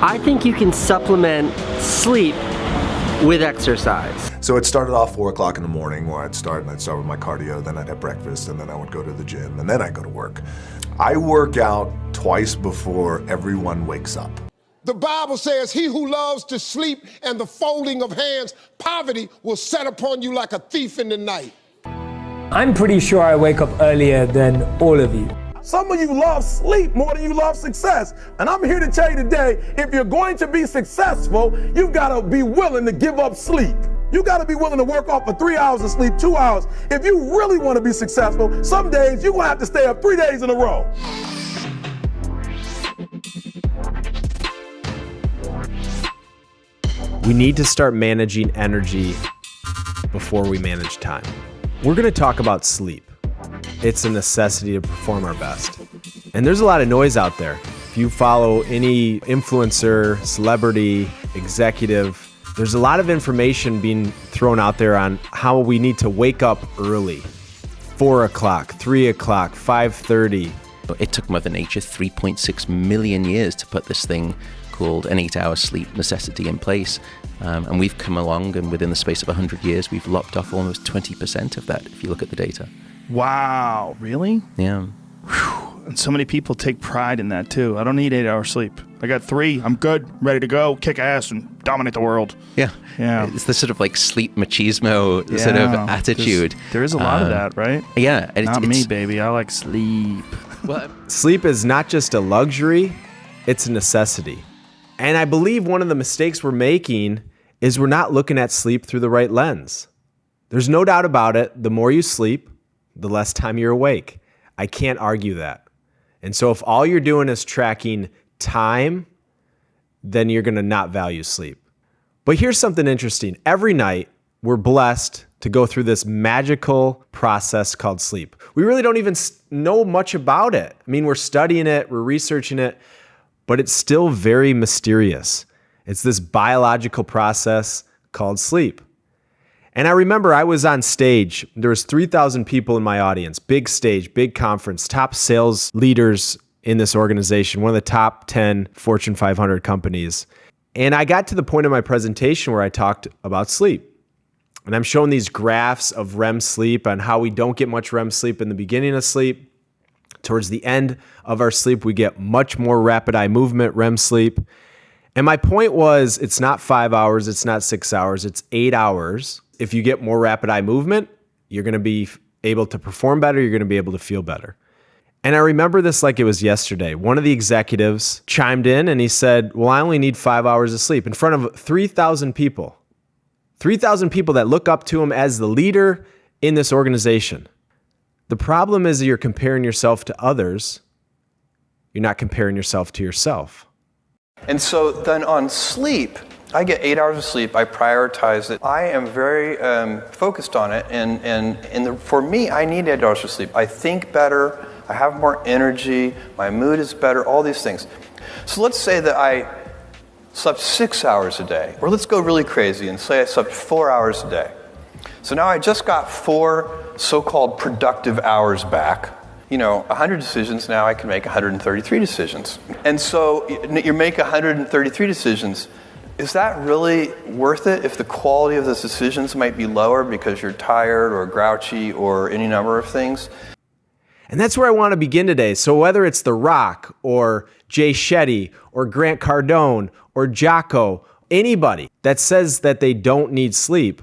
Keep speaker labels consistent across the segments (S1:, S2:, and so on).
S1: I think you can supplement sleep with exercise.
S2: So it started off 4 o'clock in the morning where I'd start with my cardio, then I'd have breakfast, and then I would go to the gym, and then I'd go to work. I work out twice before everyone wakes up.
S3: The Bible says, he who loves to sleep and the folding of hands, poverty will set upon you like a thief in the night.
S4: I'm pretty sure I wake up earlier than all of you.
S5: Some of you love sleep more than you love success. And I'm here to tell you today, if you're going to be successful, you've got to be willing to give up sleep. You got to be willing to work off for 3 hours of sleep, 2 hours. If you really want to be successful, some days you're going to have to stay up 3 days in a row.
S6: We need to start managing energy before we manage time. We're going to talk about sleep. It's a necessity to perform our best. And there's a lot of noise out there. If you follow any influencer, celebrity, executive, there's a lot of information being thrown out there on how we need to wake up early. 4 o'clock, 3 o'clock, 5:30.
S7: It took Mother Nature 3.6 million years to put this thing called an 8-hour sleep necessity in place. And we've come along, and within the space of 100 years, we've lopped off almost 20% of that, if you look at the data.
S8: Wow, really?
S7: Yeah.
S8: Whew. And so many people take pride in that, too. I don't need 8 hours sleep. I got 3. I'm good, ready to go, kick ass, and dominate the world.
S7: Yeah. It's the sort of like sleep machismo sort of attitude.
S8: There is a lot of that, right?
S7: Yeah.
S8: Not me, baby. I like sleep.
S6: Well, sleep is not just a luxury, it's a necessity. And I believe one of the mistakes we're making is we're not looking at sleep through the right lens. There's no doubt about it. The more you sleep, the less time you're awake. I can't argue that. And so if all you're doing is tracking time, then you're going to not value sleep. But here's something interesting. Every night, we're blessed to go through this magical process called sleep. We really don't even know much about it. I mean, we're studying it, we're researching it, but it's still very mysterious. It's this biological process called sleep. And I remember I was on stage. There was 3,000 people in my audience, big stage, big conference, top sales leaders in this organization, one of the top 10 Fortune 500 companies. And I got to the point of my presentation where I talked about sleep. And I'm showing these graphs of REM sleep and how we don't get much REM sleep in the beginning of sleep. Towards the end of our sleep, we get much more rapid eye movement, REM sleep. And my point was, it's not 5 hours, it's not 6 hours, it's 8 hours. If you get more rapid eye movement, you're going to be able to perform better, you're going to be able to feel better. And I remember this like it was yesterday. One of the executives chimed in and he said, well, I only need 5 hours of sleep in front of 3,000 people. 3,000 people that look up to him as the leader in this organization. The problem is that you're comparing yourself to others. You're not comparing yourself to yourself.
S9: And so then on sleep, I get 8 hours of sleep. I prioritize it. I am very focused on it. And for me, I need 8 hours of sleep. I think better. I have more energy. My mood is better. All these things. So let's say that I slept 6 hours a day. Or let's go really crazy and say I slept 4 hours a day. So now I just got 4 so-called productive hours back. 100 decisions, now I can make 133 decisions. And so you make 133 decisions. Is that really worth it if the quality of those decisions might be lower because you're tired or grouchy or any number of things?
S6: And that's where I want to begin today. So whether it's The Rock or Jay Shetty or Grant Cardone or Jocko, anybody that says that they don't need sleep,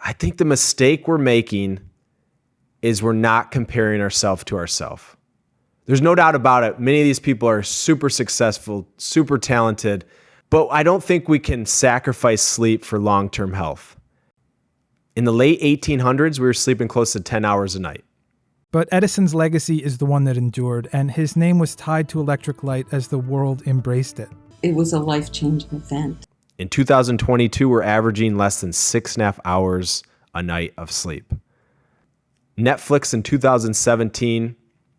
S6: I think the mistake we're making is we're not comparing ourselves to ourselves. There's no doubt about it. Many of these people are super successful, super talented, but I don't think we can sacrifice sleep for long-term health. In the late 1800s, we were sleeping close to 10 hours a night.
S10: But Edison's legacy is the one that endured, and his name was tied to electric light as the world embraced it.
S11: It was a life-changing event.
S6: In 2022, we're averaging less than 6.5 hours a night of sleep. Netflix in 2017,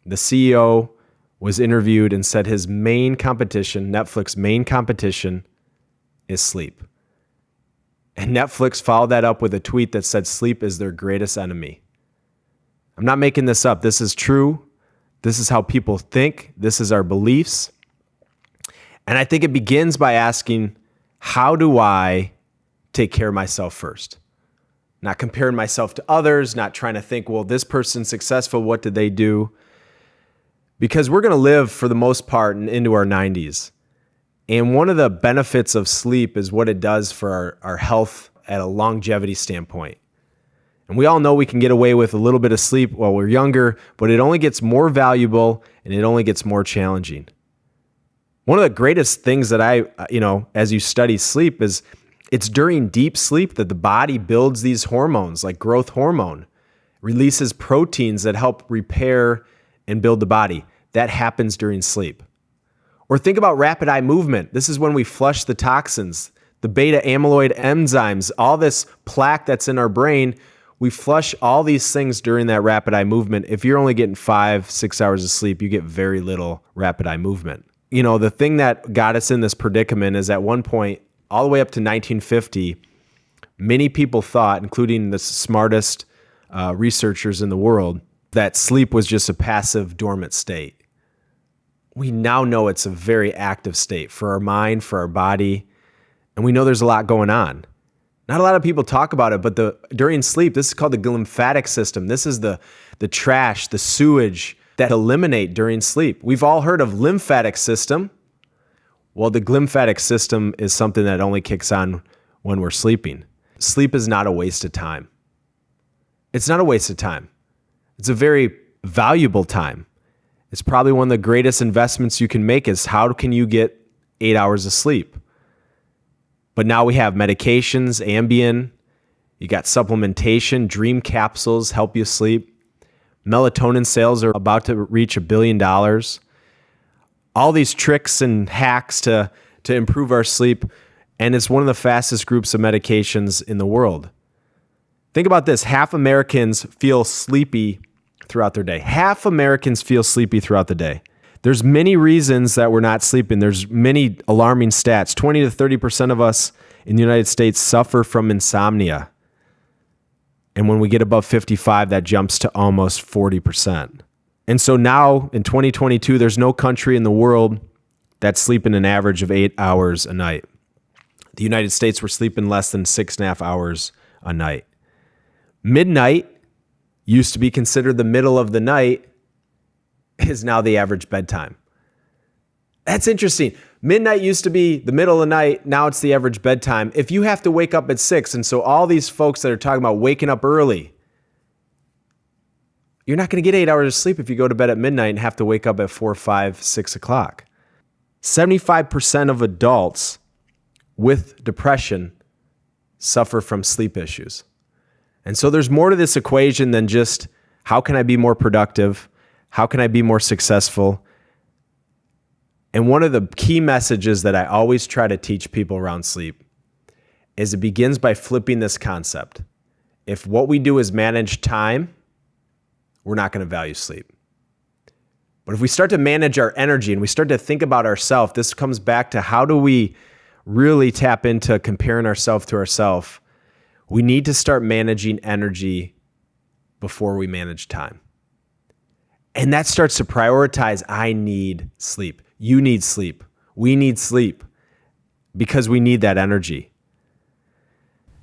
S6: the CEO was interviewed and said his main competition, Netflix's main competition, is sleep. And Netflix followed that up with a tweet that said sleep is their greatest enemy. I'm not making this up. This is true. This is how people think. This is our beliefs. And I think it begins by asking, how do I take care of myself first? Not comparing myself to others, not trying to think, well, this person's successful, what did they do? Because we're going to live for the most part into our 90s. And one of the benefits of sleep is what it does for our health at a longevity standpoint. And we all know we can get away with a little bit of sleep while we're younger, but it only gets more valuable and it only gets more challenging. One of the greatest things that as you study sleep is it's during deep sleep that the body builds these hormones like growth hormone, releases proteins that help repair and build the body. That happens during sleep. Or think about rapid eye movement. This is when we flush the toxins, the beta amyloid enzymes, all this plaque that's in our brain. We flush all these things during that rapid eye movement. If you're only getting 5-6 hours of sleep, you get very little rapid eye movement. The thing that got us in this predicament is at one point, all the way up to 1950, many people thought, including the smartest researchers in the world, that sleep was just a passive, dormant state. We now know it's a very active state for our mind, for our body, and we know there's a lot going on. Not a lot of people talk about it, but during sleep, this is called the glymphatic system. This is the trash, the sewage that eliminate during sleep. We've all heard of lymphatic system. Well, the glymphatic system is something that only kicks on when we're sleeping. Sleep is not a waste of time. It's not a waste of time. It's a very valuable time. It's probably one of the greatest investments you can make is how can you get 8 hours of sleep? But now we have medications, Ambien, you got supplementation, dream capsules help you sleep. Melatonin sales are about to reach $1 billion. All these tricks and hacks to improve our sleep, and it's one of the fastest groups of medications in the world. Think about this. Half Americans feel sleepy throughout their day. Half Americans feel sleepy throughout the day. There's many reasons that we're not sleeping. There's many alarming stats. 20 to 30% of us in the United States suffer from insomnia. And when we get above 55, that jumps to almost 40%. And so now in 2022, there's no country in the world that's sleeping an average of 8 hours a night. The United States, we're sleeping less than 6.5 hours a night. Midnight used to be considered the middle of the night, is now the average bedtime. That's interesting. Midnight used to be the middle of the night. Now it's the average bedtime. If you have to wake up at 6, and so all these folks that are talking about waking up early, you're not going to get 8 hours of sleep if you go to bed at midnight and have to wake up at 4, 5, 6 o'clock. 75% of adults with depression suffer from sleep issues. And so there's more to this equation than just how can I be more productive? How can I be more successful? And one of the key messages that I always try to teach people around sleep is it begins by flipping this concept. If what we do is manage time, we're not going to value sleep. But if we start to manage our energy and we start to think about ourselves, this comes back to how do we really tap into comparing ourselves to ourselves. We need to start managing energy before we manage time. And that starts to prioritize, I need sleep. You need sleep. We need sleep because we need that energy.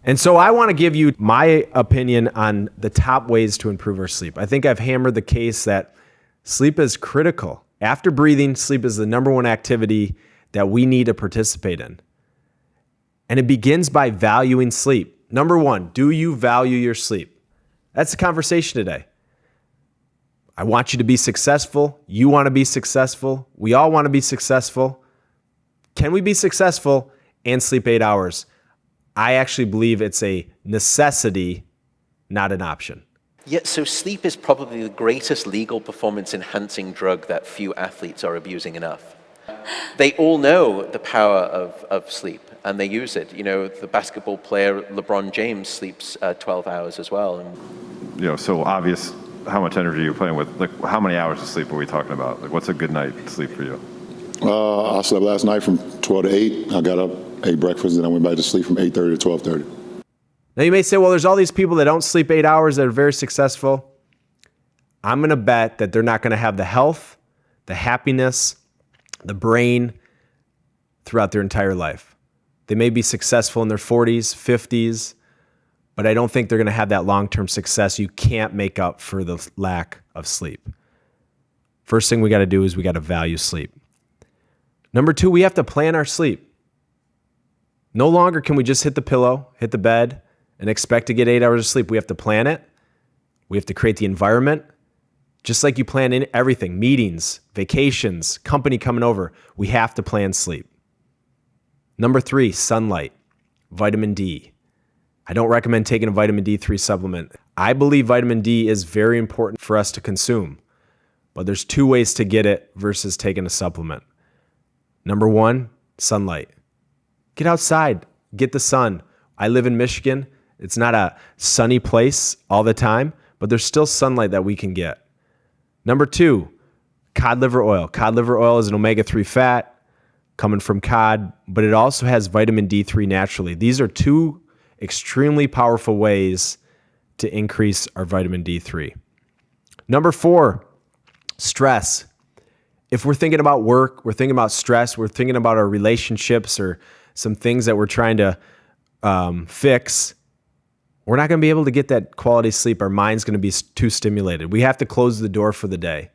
S6: And so I want to give you my opinion on the top ways to improve our sleep. I think I've hammered the case that sleep is critical. After breathing, sleep is the number one activity that we need to participate in. And it begins by valuing sleep. Number one, do you value your sleep? That's the conversation today. I want you to be successful. You want to be successful. We all want to be successful. Can we be successful and sleep 8 hours? I actually believe it's a necessity, not an option.
S7: Yeah, so sleep is probably the greatest legal performance-enhancing drug that few athletes are abusing enough. They all know the power of sleep, and they use it. You know, the basketball player LeBron James sleeps 12 hours as well. And
S12: so obvious how much energy you're playing with. Like, how many hours of sleep are we talking about? Like, what's a good night sleep for you?
S13: I slept last night from 12 to 8. I got up, ate breakfast, and I went back to sleep from 8:30 to 12:30.
S6: Now you may say, well, there's all these people that don't sleep 8 hours that are very successful. I'm going to bet that they're not going to have the health, the happiness, the brain, throughout their entire life. They may be successful in their 40s, 50s, but I don't think they're going to have that long-term success. You can't make up for the lack of sleep. First thing we got to do is we got to value sleep. Number 2, we have to plan our sleep. No longer can we just hit the pillow, hit the bed, and expect to get 8 hours of sleep. We have to plan it. We have to create the environment. Just like you plan in everything, meetings, vacations, company coming over, we have to plan sleep. Number 3, sunlight, vitamin D. I don't recommend taking a vitamin D3 supplement. I believe vitamin D is very important for us to consume, but there's 2 ways to get it versus taking a supplement. Number 1, sunlight. Get outside, get the sun. I live in Michigan. It's not a sunny place all the time, but there's still sunlight that we can get. Number 2, cod liver oil. Cod liver oil is an omega-3 fat coming from cod, but it also has vitamin D3 naturally. These are 2 extremely powerful ways to increase our vitamin D3. Number 4, stress. If we're thinking about work, we're thinking about stress, we're thinking about our relationships or some things that we're trying to fix, we're not going to be able to get that quality sleep. Our mind's going to be too stimulated. We have to close the door for the day.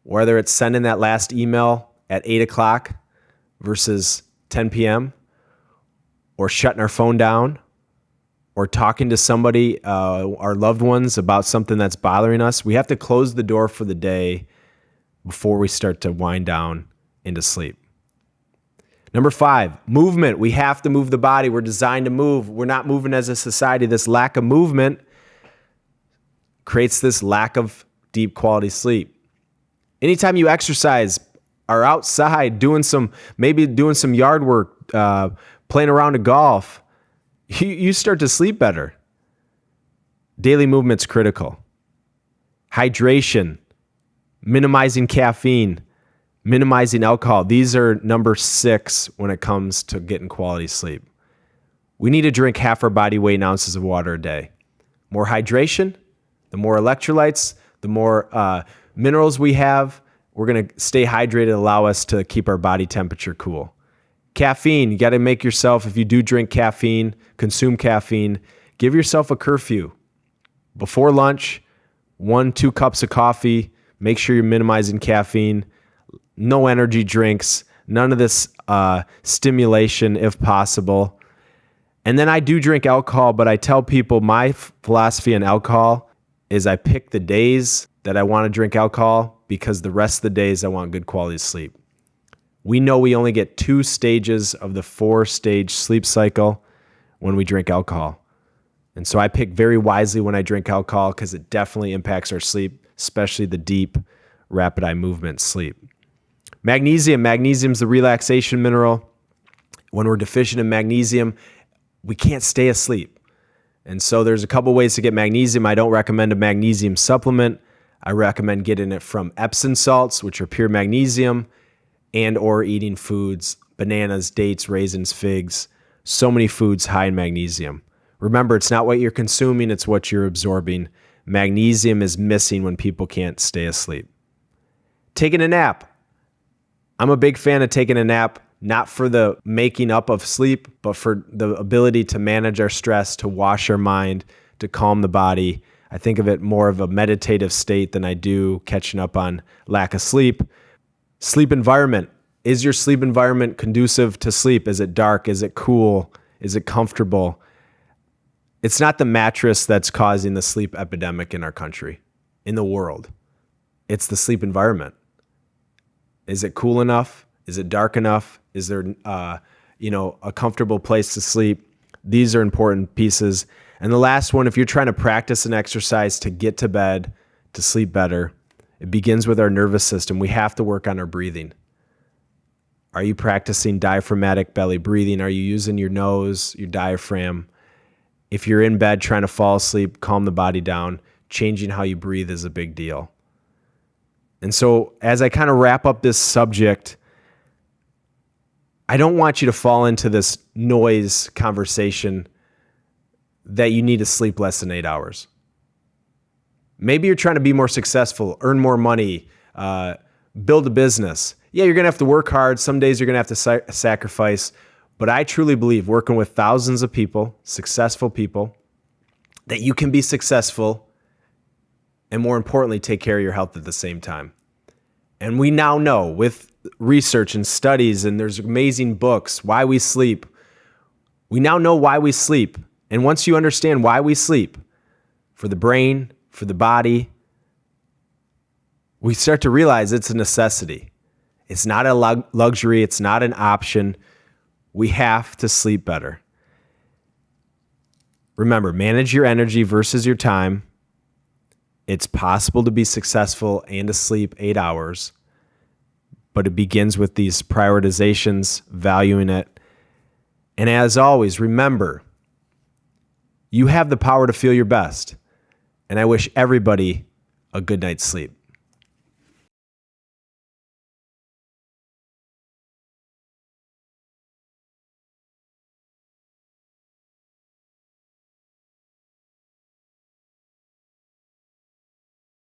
S6: Whether it's sending that last email at 8 o'clock versus 10 p.m., or shutting our phone down, or talking to somebody, our loved ones, about something that's bothering us, we have to close the door for the day before we start to wind down into sleep. Number 5, movement. We have to move the body. We're designed to move. We're not moving as a society. This lack of movement creates this lack of deep quality sleep. Anytime you exercise, are outside doing some yard work, playing around a golf, you start to sleep better. Daily movement's critical. Hydration, minimizing caffeine, minimizing alcohol. These are number 6 when it comes to getting quality sleep. We need to drink half our body weight in ounces of water a day. More hydration, the more electrolytes, the more minerals we have, we're going to stay hydrated, allow us to keep our body temperature cool. Caffeine, you got to make yourself, if you do drink caffeine, consume caffeine, give yourself a curfew. Before lunch, 1-2 cups of coffee, make sure you're minimizing caffeine, no energy drinks, none of this stimulation if possible. And then I do drink alcohol, but I tell people my philosophy on alcohol is I pick the days that I want to drink alcohol because the rest of the days I want good quality sleep. We know we only get 2 stages of the 4-stage sleep cycle when we drink alcohol. And so I pick very wisely when I drink alcohol because it definitely impacts our sleep, especially the deep, rapid eye movement sleep. Magnesium. Magnesium's the relaxation mineral. When we're deficient in magnesium, we can't stay asleep. And so there's a couple ways to get magnesium. I don't recommend a magnesium supplement. I recommend getting it from Epsom salts, which are pure magnesium, and or eating foods, bananas, dates, raisins, figs, so many foods high in magnesium. Remember, it's not what you're consuming, it's what you're absorbing. Magnesium is missing when people can't stay asleep. Taking a nap. I'm a big fan of taking a nap, not for the making up of sleep, but for the ability to manage our stress, to wash our mind, to calm the body. I think of it more of a meditative state than I do catching up on lack of sleep. Sleep environment. Is your sleep environment conducive to sleep? Is it dark? Is it cool? Is it comfortable? It's not the mattress that's causing the sleep epidemic in our country, in the world. It's the sleep environment. Is it cool enough? Is it dark enough? Is there, a comfortable place to sleep? These are important pieces. And the last one, if you're trying to practice an exercise to get to bed, to sleep better, it begins with our nervous system. We have to work on our breathing. Are you practicing diaphragmatic belly breathing? Are you using your nose, your diaphragm? If you're in bed trying to fall asleep, calm the body down. Changing how you breathe is a big deal. And so as I kind of wrap up this subject, I don't want you to fall into this noise conversation that you need to sleep less than 8 hours. Maybe you're trying to be more successful, earn more money, build a business. Yeah, you're going to have to work hard. Some days you're going to have to sacrifice. But I truly believe working with thousands of people, successful people, that you can be successful and more importantly, take care of your health at the same time. And we now know with research and studies, and there's amazing books, Why We Sleep. We now know why we sleep. And once you understand why we sleep, for the brain, for the body, we start to realize it's a necessity. It's not a luxury. It's not an option. We have to sleep better. Remember, manage your energy versus your time. It's possible to be successful and to sleep 8 hours, but it begins with these prioritizations, valuing it. And as always, remember, you have the power to feel your best. And I wish everybody a good night's sleep.